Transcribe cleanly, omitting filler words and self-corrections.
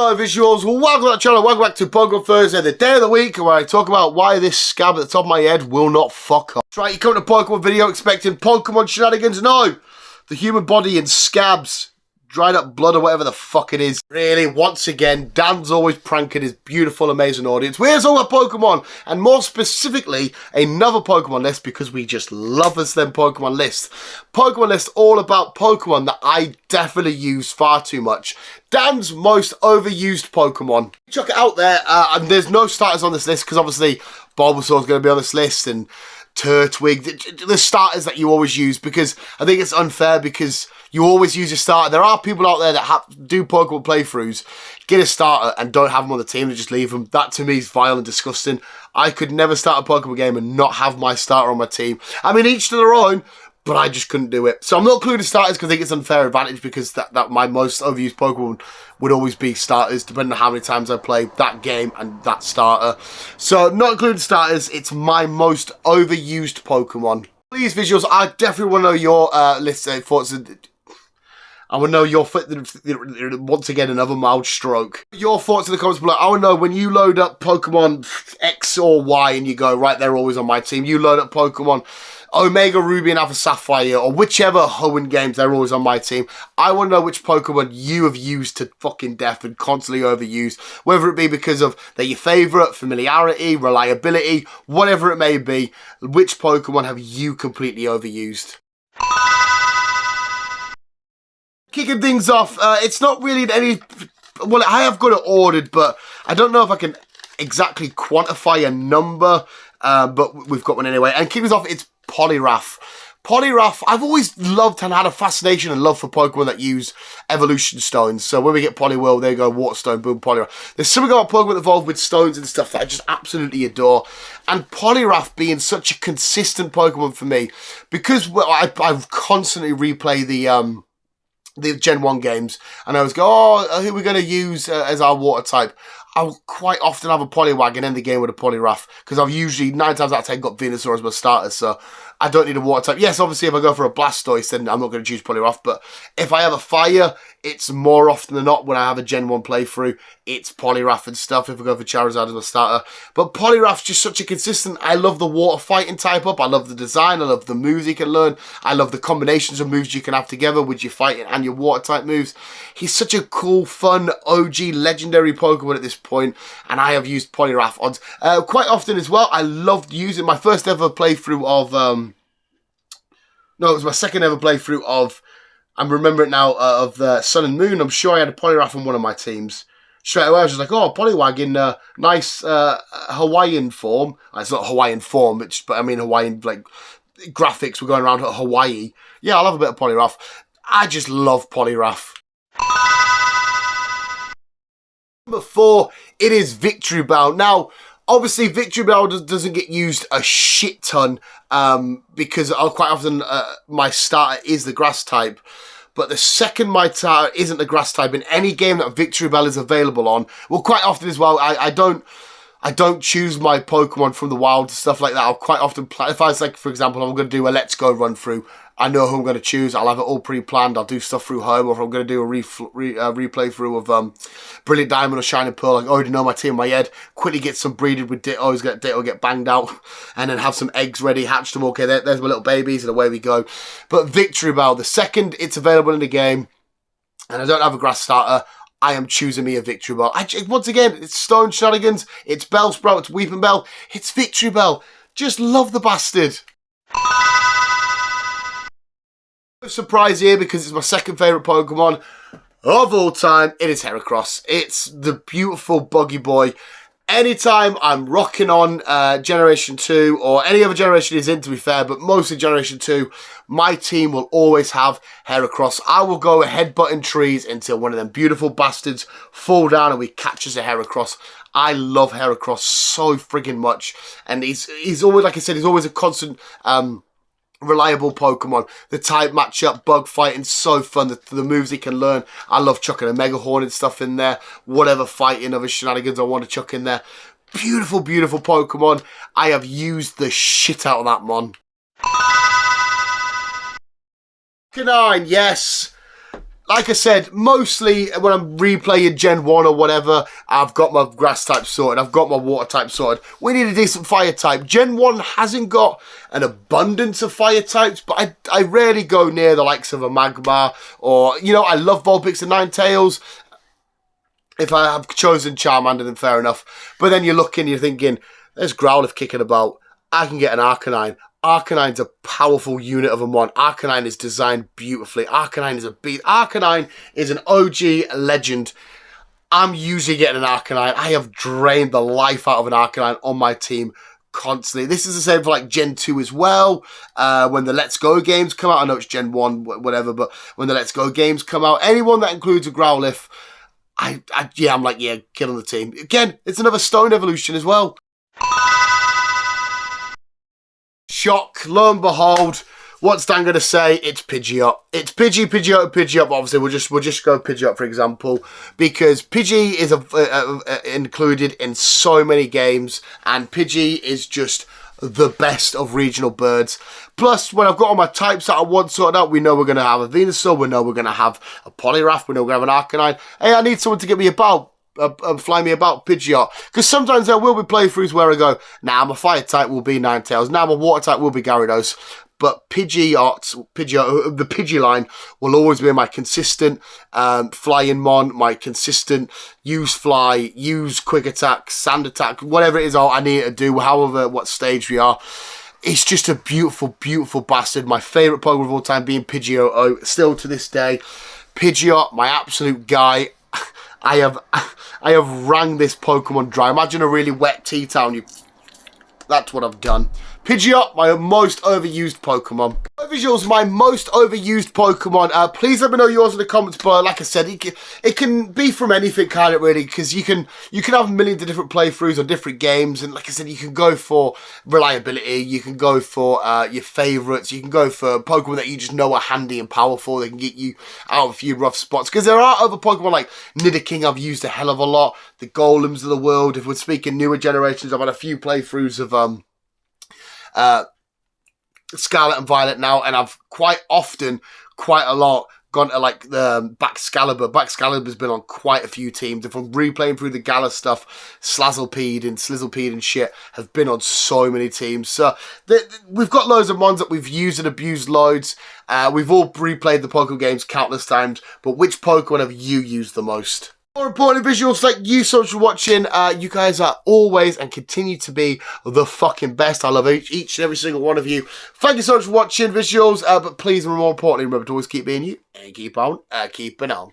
Hello visuals, welcome to the channel, welcome back to Pokemon Thursday, the day of the week where I talk about why this scab at the top of my head will not fuck off. That's right, you come to a Pokemon video expecting Pokemon shenanigans, no! The human body in scabs, dried up blood or whatever the fuck it is. Really, once again, Dan's always pranking his beautiful, amazing audience. Where's all our Pokemon? And more specifically, another Pokemon list because we just love us them Pokemon lists. Pokemon list all about Pokemon that I definitely use far too much. Dan's most overused Pokemon. Check it out there, and there's no starters on this list because obviously Bulbasaur's going to be on this list and Turtwig, the starters that you always use, because I think it's unfair because you always use a starter. There are people out there that do Pokemon playthroughs, get a starter and don't have them on the team, they just leave them. That to me is vile and disgusting. I could never start a Pokemon game and not have my starter on my team. I mean, each to their own, but I just couldn't do it. So I'm not including starters because I think it's unfair advantage because that my most overused Pokemon would always be starters, depending on how many times I play that game and that starter. So not including starters, it's my most overused Pokemon. Please, visuals, I definitely want to know your list of thoughts. I want to know your, once again, another mild stroke. Your thoughts in the comments below. I want to know when you load up Pokemon X or Y and you go, right, they're always on my team. You load up Pokemon Omega Ruby and Alpha Sapphire, or whichever Hoenn games, they're always on my team. I want to know which Pokemon you have used to fucking death and constantly overused, whether it be because of they're your favourite, familiarity, reliability, whatever it may be. Which Pokemon have you completely overused? Kicking things off, it's not really any, well, I have got it ordered, but I don't know if I can exactly quantify a number, but we've got one anyway. And kicking us off, it's Poliwrath. Poliwrath, I've always loved and had a fascination and love for Pokemon that use evolution stones. So when we get Poliwhirl, there you go, Water Stone, boom, Poliwrath. There's something about Pokemon evolved with stones and stuff that I just absolutely adore. And Poliwrath being such a consistent Pokemon for me, because I constantly replay the Gen 1 games, and I always go, oh, who are we going to use as our water type? I'll quite often have a Poliwag and end the game with a Poliwrath, because I've usually, 9 times out of 10, got Venusaur as my starter, so I don't need a water type. Yes, obviously, if I go for a Blastoise, then I'm not going to choose Poliwrath, but if I have a fire, it's more often than not when I have a Gen 1 playthrough, it's Poliwrath and stuff if I go for Charizard as my starter. But Poliwrath's just such a consistent, I love the water fighting type up, I love the design, I love the moves you can learn, I love the combinations of moves you can have together with your fighting and your water type moves. He's such a cool, fun, OG, legendary Pokemon at this point, and I have used Poliwrath odds quite often as well. I loved using my first ever playthrough of, no, it was my second ever playthrough of, I remember it now, of Sun and Moon. I'm sure I had a Poliwrath on one of my teams. Straight away, I was just like, oh, Poliwag in nice Hawaiian form. It's not Hawaiian form, but I mean Hawaiian, like, graphics. We're going around Hawaii. Yeah, I'll have a bit of Poliwrath. I just love Poliwrath. Number 4, it is Victreebel. Now, obviously, Victreebel doesn't get used a shit ton because quite often my starter is the grass type. But the second my starter isn't the grass type in any game that Victreebel is available on, well, quite often as well, I don't choose my Pokemon from the wild, stuff like that. I'll quite often play, if I was like, for example, I'm going to do a Let's Go run through, I know who I'm going to choose. I'll have it all pre-planned. I'll do stuff through home, or if I'm going to do a replay through of Brilliant Diamond or Shining Pearl, I already know my team in my head. Quickly get some breeded with Dittos, get Ditto get banged out, and then have some eggs ready, hatch them. Okay, there's my little babies, and away we go. But Victreebel, the second it's available in the game, and I don't have a grass starter, I am choosing me a Victreebel. Once again, it's Stone Shenanigans, it's Bellsprout, it's Weepinbell, it's Victreebel. Just love the bastard. No surprise here because it's my second favourite Pokemon of all time. It is Heracross. It's the beautiful buggy boy. Anytime I'm rocking on Generation 2, or any other generation he's in, to be fair, but mostly Generation 2, my team will always have Heracross. I will go headbutting trees until one of them beautiful bastards fall down and we catch us a Heracross. I love Heracross so friggin' much. And he's always, like I said, he's always a constant reliable Pokemon. The type matchup, bug fighting, so fun. The moves he can learn. I love chucking a Mega Horn and stuff in there. Whatever fighting other shenanigans I want to chuck in there. Beautiful, beautiful Pokemon. I have used the shit out of that mon. Canine, yes. like I said, mostly when I'm replaying Gen 1 or whatever, I've got my grass type sorted, I've got my water type sorted. We need a decent fire type. Gen 1 hasn't got an abundance of fire types, but I rarely go near the likes of a Magmar or, you know, I love Vulpix and Ninetales. If I have chosen Charmander, then fair enough. But then you're looking, you're thinking, there's Growlithe kicking about. I can get an Arcanine. Arcanine's a powerful unit of a mon. Arcanine is designed beautifully. Arcanine is a beast. Arcanine is an OG legend. I'm usually getting an Arcanine. I have drained the life out of an Arcanine on my team constantly. This is the same for like Gen 2 as well. When the Let's Go games come out, I know it's Gen 1, whatever, but when the Let's Go games come out, anyone that includes a Growlithe, I'm like, yeah, killing the team. Again, it's another stone evolution as well. Shock, lo and behold, what's Dan going to say? It's Pidgeot. It's Pidgeot, but obviously we'll just go Pidgeot for example, because Pidgey is included in so many games, and Pidgey is just the best of regional birds. Plus, when I've got all my types that I want sorted out, we know we're going to have a Venusaur, we know we're going to have a Poliwrath, we know we're going to have an Arcanine. Hey, I need someone to get me about. Fly me about Pidgeot, because sometimes there will be playthroughs where I go, nah, my fire type will be Ninetales, now my water type will be Gyarados, but Pidgeot, the Pidgey line will always be my consistent flying mon, my consistent use fly, use quick attack, sand attack, whatever it is I need to do, however, what stage we are. It's just a beautiful, beautiful bastard. My favourite Pokemon of all time being Pidgeot, still to this day. Pidgeot, my absolute guy. I have wrung this Pokemon dry. Imagine a really wet tea towel. That's what I've done. Pidgeot, my most overused Pokemon. Visuals, my most overused Pokemon. Please let me know yours in the comments below. Like I said, it can be from anything, kind of really, because you can have millions of different playthroughs on different games, and like I said, you can go for reliability, you can go for your favourites, you can go for Pokemon that you just know are handy and powerful. They can get you out of a few rough spots, because there are other Pokemon like Nidoking I've used a hell of a lot, the Golems of the world. If we're speaking newer generations, I've had a few playthroughs of Scarlet and Violet now, and I've quite a lot gone to like the Baxcalibur. Baxcalibur's been on quite a few teams. If I'm replaying through the Gala stuff, Slazzlepede and shit have been on so many teams. So we've got loads of mons that we've used and abused loads. We've all replayed the Pokemon games countless times, but which Pokemon have you used the most? More importantly, visuals, thank you so much for watching. You guys are always and continue to be the fucking best. I love each and every single one of you. Thank you so much for watching, visuals. But please, more importantly, remember to always keep being you and keep on keeping on.